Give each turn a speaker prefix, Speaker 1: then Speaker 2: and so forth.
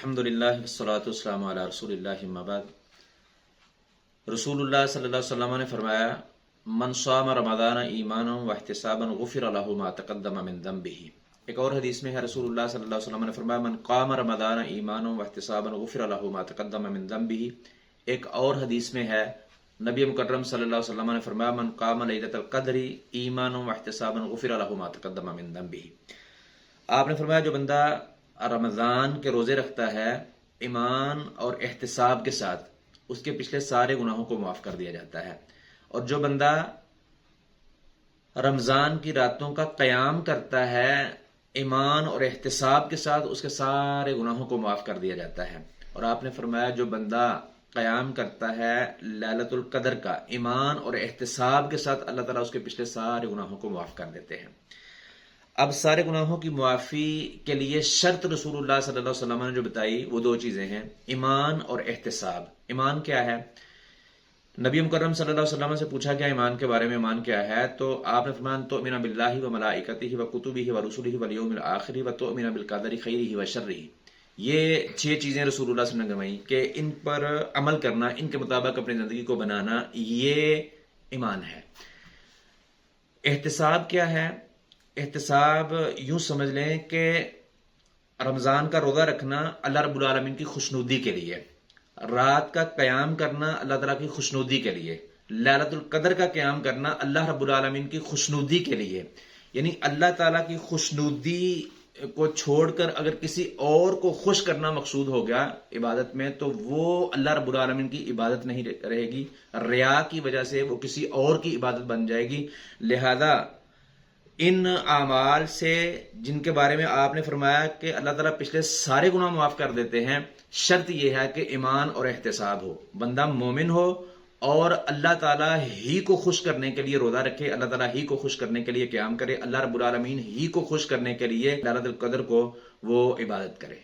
Speaker 1: الحمدللہ والصلاۃ والسلام علی رسول اللہ اما بعد۔ رسول اللہ صلی اللہ علیہ وسلم نے فرمایا من صام رمضان ایمانا واحتسابا غفر له ما تقدم من ذنبه۔ ایک اور حدیث میں ہے رسول اللہ صلی اللہ علیہ وسلم نے فرمایا من قام رمضان ایمانا واحتسابا غفر له ما تقدم من ذنبه۔ ایک اور حدیث میں ہے نبی مکرم صلی اللہ علیہ وسلم نے فرمایا من قام لیلۃ القدر ایمانا واحتسابا غفر له ما تقدم من ذنبه۔ آپ نے فرمایا جو بندہ رمضان کے روزے رکھتا ہے ایمان اور احتساب کے ساتھ اس کے پچھلے سارے گناہوں کو معاف کر دیا جاتا ہے، اور جو بندہ رمضان کی راتوں کا قیام کرتا ہے ایمان اور احتساب کے ساتھ اس کے سارے گناہوں کو معاف کر دیا جاتا ہے۔ اور آپ نے فرمایا جو بندہ قیام کرتا ہے لیلۃ القدر کا ایمان اور احتساب کے ساتھ اللہ تعالیٰ اس کے پچھلے سارے گناہوں کو معاف کر دیتے ہیں۔ اب سارے گناہوں کی معافی کے لیے شرط رسول اللہ صلی اللہ علیہ وسلم نے جو بتائی وہ دو چیزیں ہیں، ایمان اور احتساب۔ ایمان کیا ہے؟ نبی مکرم صلی اللہ علیہ وسلم سے پوچھا گیا ایمان کے بارے میں، ایمان کیا ہے؟ تو آپ نے فرمایا تؤمن باللہ وملائکتہ وکتبہ ورسلہ والیوم الآخر وتؤمن بالقدر خیرہ وشرہ۔ یہ 6 چیزیں رسول اللہ صلی اللہ علیہ وسلم نے گنوائی کہ ان پر عمل کرنا، ان کے مطابق اپنی زندگی کو بنانا، یہ ایمان ہے۔ احتساب کیا ہے؟ احتساب یوں سمجھ لیں کہ رمضان کا روزہ رکھنا اللہ رب العالمین کی خوشنودی کے لیے، رات کا قیام کرنا اللہ تعالیٰ کی خوشنودی کے لیے، لیلۃ القدر کا قیام کرنا اللہ رب العالمین کی خوشنودی کے لیے۔ یعنی اللہ تعالیٰ کی خوشنودی کو چھوڑ کر اگر کسی اور کو خوش کرنا مقصود ہو گیا عبادت میں تو وہ اللہ رب العالمین کی عبادت نہیں رہے گی، ریا کی وجہ سے وہ کسی اور کی عبادت بن جائے گی۔ لہذا ان اعمال سے جن کے بارے میں آپ نے فرمایا کہ اللہ تعالیٰ پچھلے سارے گناہ معاف کر دیتے ہیں، شرط یہ ہے کہ ایمان اور احتساب ہو، بندہ مومن ہو اور اللہ تعالیٰ ہی کو خوش کرنے کے لیے روزہ رکھے، اللہ تعالیٰ ہی کو خوش کرنے کے لیے قیام کرے، اللہ رب العالمین ہی کو خوش کرنے کے لیے لیلۃ القدر کو وہ عبادت کرے۔